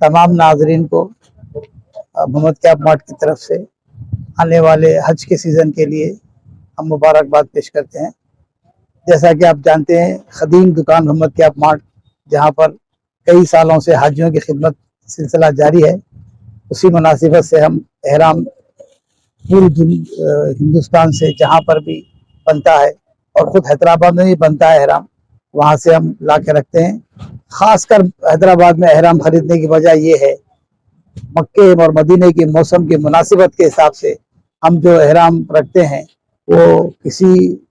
तमाम नाजरीन को मोहम्मद कैब मार्ट की तरफ से आने वाले हज के सीज़न के लिए हम मुबारकबाद पेश करते हैं। जैसा कि आप जानते हैं, ख़दीम दुकान मोहम्मद कैब मार्ट, जहाँ पर कई सालों से हाजियों की खिदमत सिलसिला जारी है, उसी मुनासिबत से हम एहराम पूरी हिंदुस्तान से जहाँ पर भी बनता है और ख़ुद हैदराबाद में भी बनता है एहराम, वहाँ से हम ला के रखते हैं। ख़ासकर हैदराबाद में एहराम ख़रीदने की वजह ये है, मक्के और मदीने के मौसम की मुनासिबत के हिसाब से हम जो एहराम रखते हैं वो किसी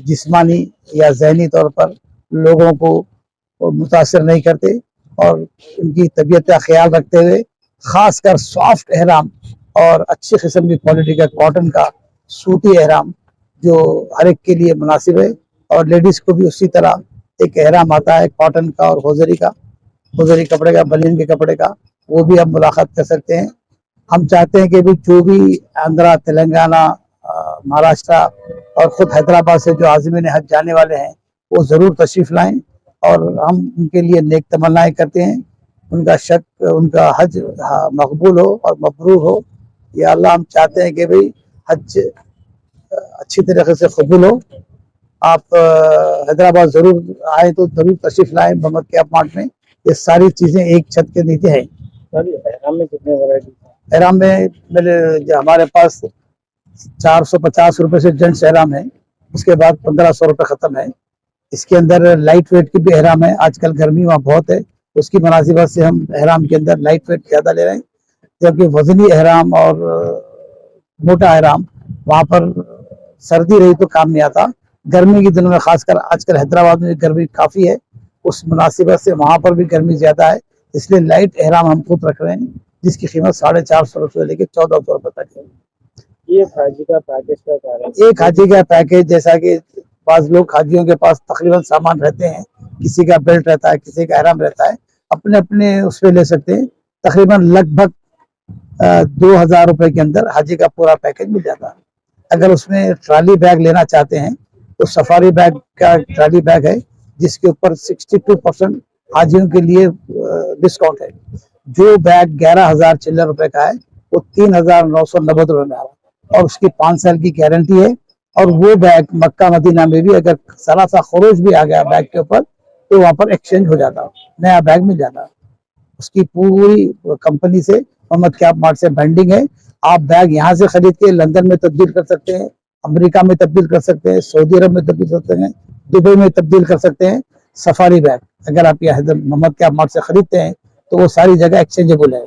जिस्मानी या ज़हनी तौर पर लोगों को मुतासर नहीं करते और उनकी तबीयत का ख्याल रखते हुए ख़ासकर सॉफ्ट एहराम और अच्छी किस्म की क्वालिटी का कॉटन का सूती एहराम जो हर एक के लिए मुनासिब है, और लेडीज़ को भी उसी तरह एक एहराम आता है कॉटन का और होजरी कपड़े का, बनियान के कपड़े का, वो भी हम मुलाकात कर सकते हैं। हम चाहते हैं कि भी जो भी आंध्रा, तेलंगाना, महाराष्ट्र और ख़ुद हैदराबाद से जो आज़मीन हज जाने वाले हैं वो ज़रूर तशरीफ़ लाएं, और हम उनके लिए नेक तमन्नाएं करते हैं, उनका हज मकबूल हो और मबरूर हो। या अल्लाह, हम चाहते हैं कि भाई हज अच्छी तरीके से कबूल हो। आप हैदराबाद ज़रूर आए तो ज़रूर तशरीफ़ लाएं मोहम्मद कैब मार्ट में। ये सारी चीज़ें एक छत के नीचे हैं। एहराम में कितने वैरायटी? एहराम में हमारे पास 450 रुपये से जेंट्स एहराम है, उसके बाद 1500 रुपये ख़त्म है। इसके अंदर लाइट वेट की भी एहराम है, आजकल गर्मी वहाँ बहुत है, उसकी मुनासिबत से हम एहराम के अंदर लाइट वेट ज़्यादा ले रहे हैं, जबकि वज़नी एहराम और मोटा एहराम वहाँ पर सर्दी रही तो काम नहीं आता। गर्मी के दिनों में खासकर आजकल हैदराबाद में गर्मी काफ़ी है, उस मुनासिबत से वहाँ पर भी गर्मी ज़्यादा है, इसलिए लाइट एहराम हम खुद रख रहे हैं, जिसकी कीमत 450 रुपये से लेकर 1400 रुपये तक है। ये हाजी का पैकेज का क्या है? एक हाजी का पैकेज, जैसा कि बाज़ लोग हाजियों के पास तकरीबन सामान रहते हैं, किसी का बेल्ट रहता है, किसी का एहराम रहता है, अपने अपने उस पर ले सकते हैं। तकरीबन लगभग 2000 रुपये के अंदर हाजी का पूरा पैकेज मिल जाता है। अगर उसमें ट्रॉली बैग लेना चाहते हैं तो सफारी बैग का ट्रॉली बैग है, जिसके ऊपर 62% हाजियों के लिए डिस्काउंट है। जो बैग 11,000 चिल्लर रुपए का है वो 3,990 रुपये में आ रहा है, और उसकी 5 साल की गारंटी है। और वो बैग मक्का मदीना में भी अगर सरासा खरोज भी आ गया बैग के ऊपर तो वहाँ पर एक्सचेंज हो जाता, नया बैग मिल जाता। उसकी पूरी कंपनी से, मोहम्मद कैब मार्ट से ब्रांडिंग है। आप बैग यहाँ से खरीद के लंदन में तब्दील कर सकते हैं, अमेरिका में तब्दील कर सकते हैं, सऊदी अरब में तब्दील कर सकते हैं, दुबई में तब्दील कर सकते हैं। सफारी बैग अगर आप यहाँ मोहम्मद कैब मार्ट से खरीदते हैं तो वो सारी जगह एक्सचेंजेबल है।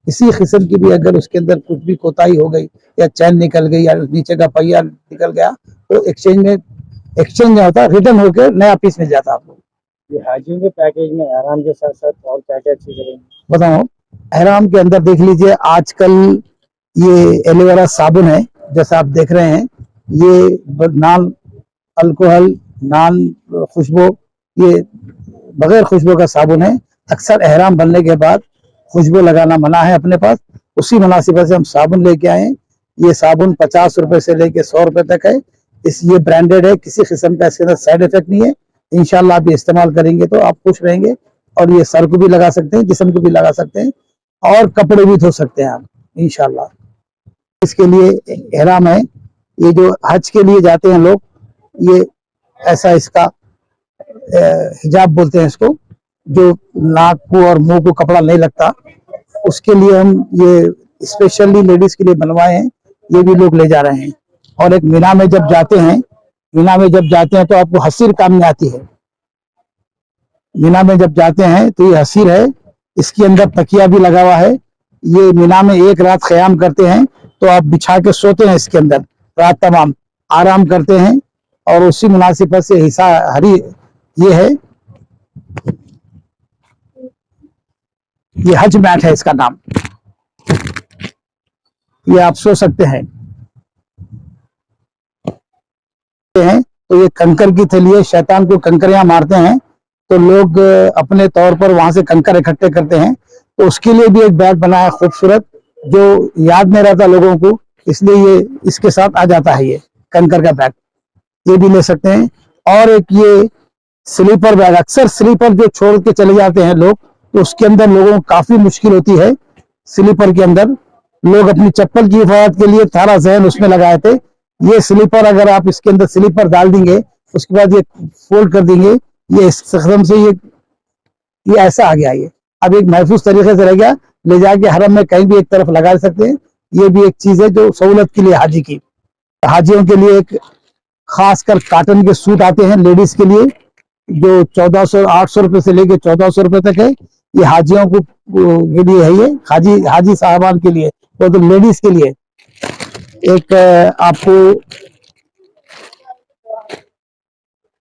किसी किस्म की भी अगर उसके अंदर कुछ भी कोताही हो गई या चैन निकल गई या नीचे का पहिया निकल गया तो एक्सचेंज होता है, रिटर्न होकर नया पीस मिल जाता है आपको। ये हाजियों के पैकेज में एहराम के साथ साथ और क्या क्या चीजें बताओ? एहराम के अंदर देख लीजिए, आजकल ये एलोवेरा साबुन है, जैसा आप देख रहे हैं, ये नॉन अल्कोहल, नॉन खुशबू, ये बगैर खुशबू का साबुन है। अक्सर एहराम बनने के बाद खुशबू लगाना मना है अपने पास, उसी मुनासिबत से हम साबुन लेके आए हैं। ये साबुन 50 रुपए से लेके 100 रुपए तक है। ये ब्रांडेड है, किसी किस्म का इसके अंदर साइड इफेक्ट नहीं है। इंशाल्लाह आप ये इस्तेमाल करेंगे तो आप खुश रहेंगे, और ये सर को भी लगा सकते हैं, जिस्म को भी लगा सकते हैं, और कपड़े भी धो सकते हैं आप इंशाल्लाह। इसके लिए एहराम है। ये जो हज के लिए जाते हैं लोग, ये ऐसा इसका हिजाब बोलते हैं इसको, जो नाक को और मुंह को कपड़ा नहीं लगता, उसके लिए हम ये स्पेशली लेडीज के लिए बनवाए हैं। ये भी लोग ले जा रहे हैं। और एक मीना में जब जाते हैं तो आपको हसीर काम में आती है। मीना में जब जाते हैं तो ये हसीर है, इसके अंदर तकिया भी लगा हुआ है। ये मीना में एक रात क़याम करते हैं तो आप बिछा के सोते हैं, इसके अंदर रात तमाम आराम करते हैं। और उसी मुनासिबत से हिस्सा हरी ये है, ये हज मैट है इसका नाम, ये आप सो सकते हैं। तो ये कंकर की थैली है, शैतान को कंकरियां मारते हैं तो लोग अपने तौर पर वहां से कंकर इकट्ठे करते हैं, तो उसके लिए भी एक बैग बना है खूबसूरत, जो याद नहीं रहता लोगों को, इसलिए ये इसके साथ आ जाता है, ये कंकर का बैग, ये भी ले सकते हैं। और एक ये स्लीपर बैग, अक्सर स्लीपर जो छोड़ के चले जाते हैं लोग, तो उसके अंदर लोगों को काफी मुश्किल होती है। स्लीपर के अंदर लोग अपनी चप्पल की हिफाजत के लिए सारा जहन उसमें लगाए थे। ये स्लीपर अगर आप इसके अंदर स्लीपर डाल देंगे, उसके बाद ये फोल्ड कर देंगे, ये इस कदम से ये ऐसा आ गया। ये अब एक महफूज तरीके से रह गया, ले जाके हरम में कहीं भी एक तरफ लगा सकते हैं। ये भी एक चीज है जो सहूलत के लिए हाजी की। हाजियों के लिए एक खासकर काटन के सूट आते हैं लेडीज के लिए, जो 1400-800 रुपए से लेके 1400 रुपए तक है। ये हाजियों को के लिए है, ये हाजी साहबान के लिए, वो तो लेडीज के लिए। एक आपको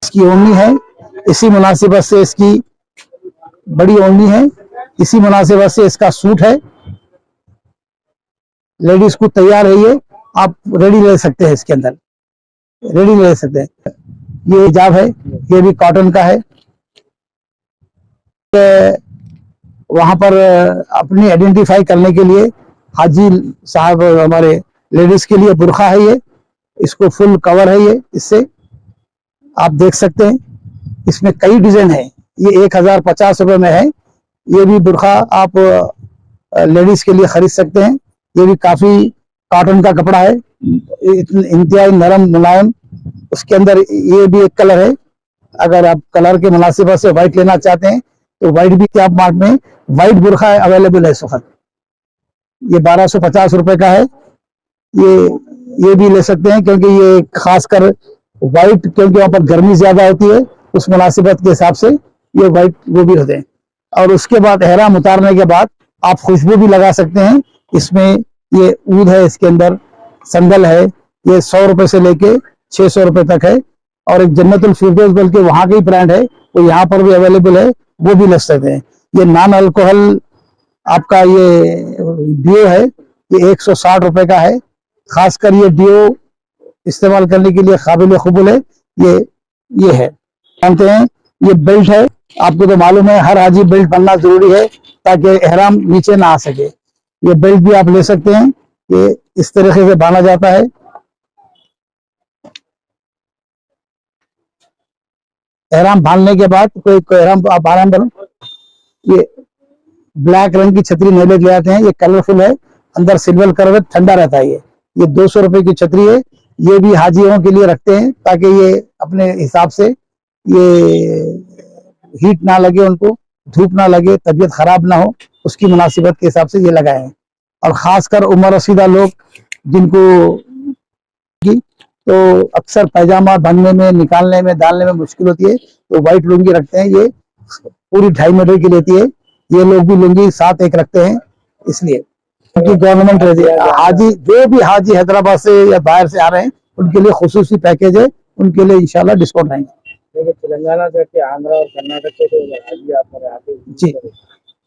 इसकी ओढ़नी है, इसी मुनासिबत से इसकी बड़ी ओढ़नी है, इसी मुनासिबत से इसका सूट है। लेडीज को तैयार है, ये आप रेडी ले सकते हैं, इसके अंदर रेडी ले सकते हैं। ये हिजाब है, ये भी कॉटन का है। वहां पर अपनी आइडेंटिफाई करने के लिए हाजी साहब हमारे लेडीज के लिए बुरखा है, ये इसको फुल कवर है। ये इससे आप देख सकते हैं, इसमें कई डिजाइन है। ये 1050 रुपए में है। ये भी बुरखा आप लेडीज के लिए खरीद सकते हैं। ये भी काफी कॉटन का कपड़ा है, इंतहाई नरम मुलायम। उसके अंदर ये भी एक कलर है। अगर आप कलर के मुनासिबत से व्हाइट लेना चाहते हैं तो व्हाइट भी क्या मार्ट में व्हाइट बुरखा अवेलेबल है इस वक्त। ये 1250 रुपए का है। ये भी ले सकते हैं, क्योंकि ये खासकर व्हाइट, क्योंकि वहां पर गर्मी ज्यादा होती है, उस मुनासिबत के हिसाब से ये व्हाइट वो भी होते हैं। और उसके बाद एहराम उतारने के बाद आप खुशबू भी लगा सकते हैं। इसमें ये ऊद है, इसके अंदर संदल है। ये 100 रुपए से लेके 600 रुपए तक है। और एक जन्नतुल फिरदौस बल्कि वहां की ब्रांड है, वो यहाँ पर भी अवेलेबल है, वो भी ले सकते हैं। ये नॉन अल्कोहल आपका ये डियो है, ये 160 रुपए का है। खासकर ये डियो इस्तेमाल करने के लिए काबिल कबूल है। ये है, जानते हैं, ये बेल्ट है। आपको तो मालूम है हर हाजी बेल्ट बनना जरूरी है ताकि एहराम नीचे ना आ सके। ये बेल्ट भी आप ले सकते हैं, ये इस तरीके से बांधा जाता है। एहराम बांधने के बाद कोई एहराम आप आराम करो। ये ब्लैक रंग की छतरी नहीं लेके आते हैं, ये कलरफुल है, अंदर सिल्वर कलर, ठंडा रहता है। ये 200 रुपए की छतरी है। ये भी हाजियों के लिए रखते हैं ताकि ये अपने हिसाब से ये हीट ना लगे, उनको धूप ना लगे, तबीयत खराब ना हो, उसकी मुनासिबत के हिसाब से ये लगाए हैं। और खासकर उम्र रसीदा लोग जिनको तो अक्सर पैजामा बनने में, निकालने में, डालने में मुश्किल होती है, तो व्हाइट लुंगी रखते हैं। ये पूरी 2.5 मीटर की रहती है। ये लोग भी लुंगी साथ एक रखते हैं, इसलिए क्योंकि गवर्नमेंट हाजी, जो भी हाजी हैदराबाद से या बाहर से आ रहे हैं, उनके लिए खुसूसी पैकेज है, उनके लिए इंशाल्लाह डिस्काउंट आएंगे। तेलंगाना से, आंध्रा और कर्नाटक से तो हाजी आप मेरे आते जी,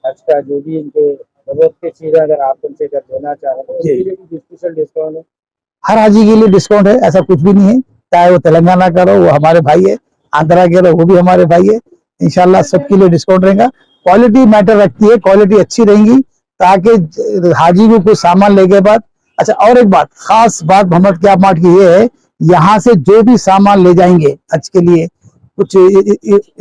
आज का जो भी इनके जरूरत की चीजें अगर आप उनसे कर देना चाह रहे हैं, उसके लिए भी स्पेशल डिस्काउंट है। हर हाजी के लिए डिस्काउंट है, ऐसा कुछ भी नहीं है। चाहे वो तेलंगाना का रहो, वो हमारे भाई है, आंध्रा के रहो, वो भी हमारे भाई है। इंशाल्लाह सबके लिए डिस्काउंट रहेगा। क्वालिटी मैटर रखती है, क्वालिटी अच्छी रहेगी ताकि हाजी को कुछ सामान लेने के बाद। अच्छा, और एक बात, खास बात मोहम्मद कैब मार्ट की ये है, यहाँ से जो भी सामान ले जाएंगे हज के लिए, कुछ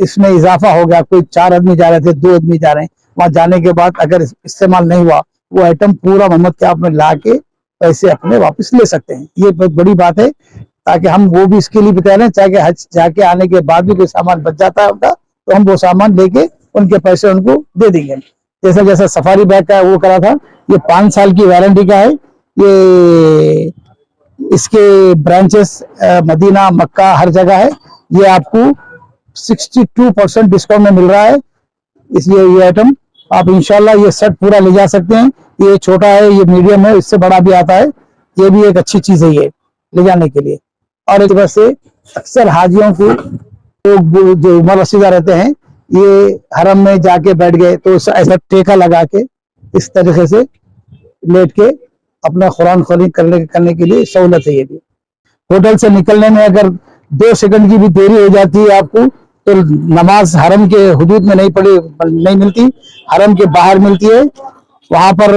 इसमें इजाफा हो गया, कोई 4 आदमी जा रहे थे, 2 आदमी जा रहे हैं, वहां जाने के बाद अगर इस्तेमाल नहीं हुआ, वो आइटम पूरा मोहम्मद कैब में ला के पैसे अपने वापस ले सकते हैं। ये बहुत बड़ी बात है, ताकि हम वो भी इसके लिए भी तैयार हैं, चाहे हज जाके आने के बाद भी कोई सामान बच जाता है उनका, तो हम वो सामान लेके उनके पैसे उनको दे देंगे। जैसा जैसा सफारी बैग का वो करा था, ये 5 साल की वारंटी का है। ये इसके ब्रांचेस मदीना, मक्का, हर जगह है। ये आपको 62% डिस्काउंट में मिल रहा है। इसलिए ये आइटम आप इंशाल्लाह ये सेट पूरा ले जा सकते हैं। ये छोटा है, ये मीडियम है, इससे बड़ा भी आता है। ये भी एक अच्छी चीज है ये ले जाने के लिए। और एक तरह से अक्सर हाजियों को लोग जो उम्र रसीदा रहते हैं, ये हरम में जाके बैठ गए तो ऐसा टेका लगा के इस तरीके से लेट के अपना कुरान खोली करने के लिए सहूलत है। ये भी होटल से निकलने में अगर 2 सेकंड की भी देरी हो जाती है आपको, तो नमाज हरम के हुदूद में नहीं मिलती, हरम के बाहर मिलती है। वहां पर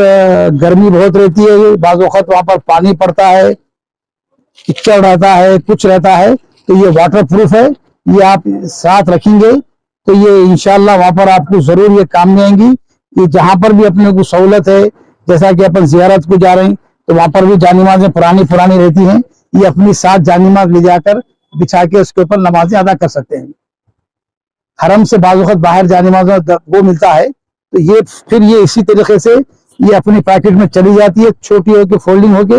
गर्मी बहुत रहती है, बाज़ वक़्त वहां पर पानी पड़ता है, कीचड़ रहता है, कुछ रहता है, तो ये वाटर प्रूफ है। ये आप साथ रखेंगे तो ये इंशाल्लाह वहां पर आपको जरूर ये काम में आएंगी। कि जहां पर भी अपने को सहूलत है, जैसा कि अपन जियारत को जा रहे हैं तो वहां पर भी जानिमाजें पुरानी पुरानी रहती हैं, ये अपनी साथ जानिमाज ले जाकर बिछा के उसके ऊपर नमाजें अदा कर सकते हैं। हरम से बाज़ वक़्त बाहर जानिमाज वो मिलता है, तो ये फिर ये इसी तरीके से ये अपनी पैकेट में चली जाती है, छोटी होके फोल्डिंग होके,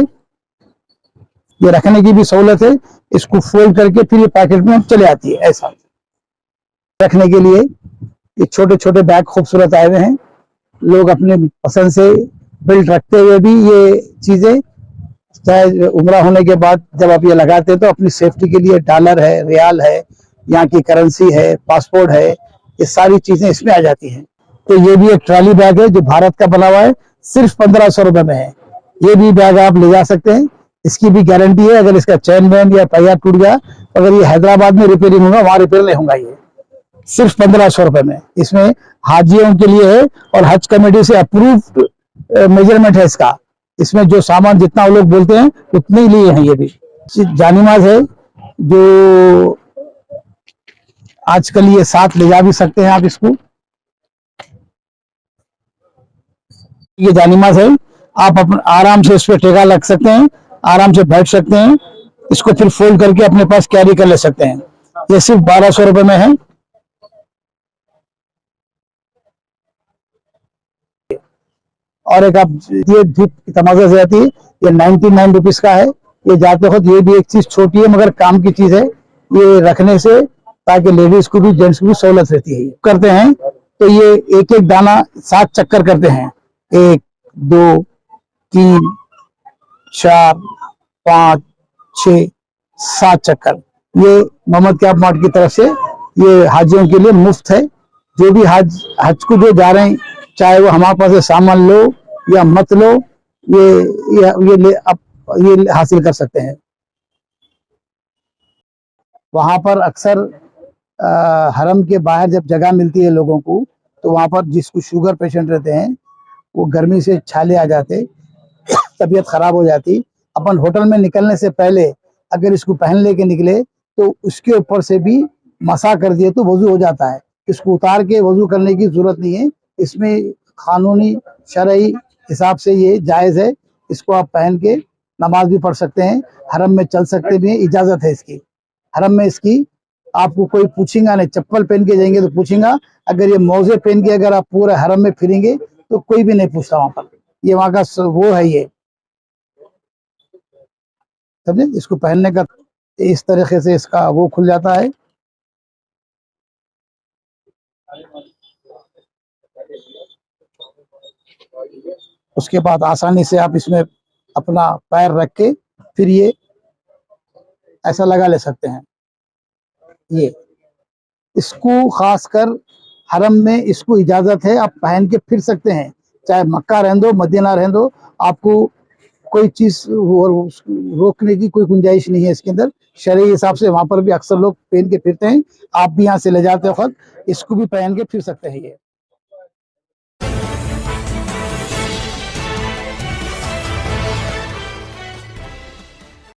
ये रखने की भी सहूलत है। इसको फोल्ड करके फिर ये पैकेट में चले आती है। ऐसा रखने के लिए ये छोटे छोटे बैग खूबसूरत आए हुए हैं। लोग अपने पसंद से बेल्ट रखते हुए भी ये चीजें, चाहे उम्रा होने के बाद जब आप ये लगाते हैं तो अपनी सेफ्टी के लिए डॉलर है, रियाल है, यहाँ की करेंसी है, पासपोर्ट है, ये सारी चीजें इसमें आ जाती हैं। तो ये भी एक ट्रॉली बैग है जो भारत का बना हुआ है, सिर्फ 1500 रुपए में है। ये भी बैग आप ले जा सकते हैं। इसकी भी गारंटी है, अगर इसका चैन वैन या पहिया टूट गया तो अगर ये हैदराबाद में रिपेयरिंग होगा, वहां रिपेयर नहीं होगा। ये सिर्फ 1500 रुपए में। इसमें हाजियों के लिए है और हज कमेटी से अप्रूव्ड मेजरमेंट है इसका। इसमें जो सामान जितना वो लोग बोलते हैं उतने ही लिए हैं। ये भी जानिमाज है जो आजकल ये साथ ले जा भी सकते हैं आप इसको। ये जानिमाज है, आप अपने आराम से इस पे टेका लग सकते हैं, आराम से बैठ सकते हैं। इसको फिर फोल्ड करके अपने पास कैरी कर ले सकते हैं। ये सिर्फ 1200 रुपए में है। और एक आप ये धूप की तमाजा से आती है, ये 99 रुपीज का है। ये जाते वक्त ये भी एक चीज छोटी है मगर काम की चीज है, ये रखने से ताकि लेडीज को भी जेंट्स को भी सहूलत रहती है। करते हैं तो ये एक एक दाना 7 चक्कर करते हैं, 1 2 3 4 5 6 7 चक्कर। ये मोहम्मद कैब मार्ट की तरफ से ये हाजियों के लिए मुफ्त है। जो भी हज को जो जा रहे हैं, चाहे वो हमारे पास से सामान लो या मत लो, ये हासिल कर सकते हैं। वहां पर अक्सर हरम के बाहर जब जगह मिलती है लोगों को, तो वहां पर जिसको शुगर पेशेंट रहते हैं वो गर्मी से छाले आ जाते, तबीयत खराब हो जाती। अपन होटल में निकलने से पहले अगर इसको पहन लेके निकले तो उसके ऊपर से भी मसा कर दिए तो वजू हो जाता है। इसको उतार के वजू करने की जरूरत नहीं है। इसमें कानूनी शरई हिसाब से ये जायज़ है। इसको आप पहन के नमाज भी पढ़ सकते हैं, हरम में चल सकते भी हैं, इजाजत है इसकी। हरम में इसकी आपको कोई पूछेगा नहीं। चप्पल पहन के जाएंगे तो पूछेगा, अगर ये मोजे पहन के अगर आप पूरे हरम में फिरेंगे तो कोई भी नहीं पूछता वहां पर। ये वहां का वो है। ये समझे, इसको पहनने का इस तरीके से इसका वो खुल जाता है। उसके बाद आसानी से आप इसमें अपना पैर रख के फिर ये ऐसा लगा ले सकते हैं। ये इसको खासकर हरम में इसको इजाजत है, आप पहन के फिर सकते हैं। चाहे मक्का रहने दो, मदीना रहने दो, आपको कोई चीज रोकने की कोई गुंजाइश नहीं है इसके अंदर। शरई हिसाब से वहां पर भी अक्सर लोग पहन के फिरते हैं। आप भी यहाँ से ले जाते वक्त इसको भी पहन के फिर सकते हैं। ये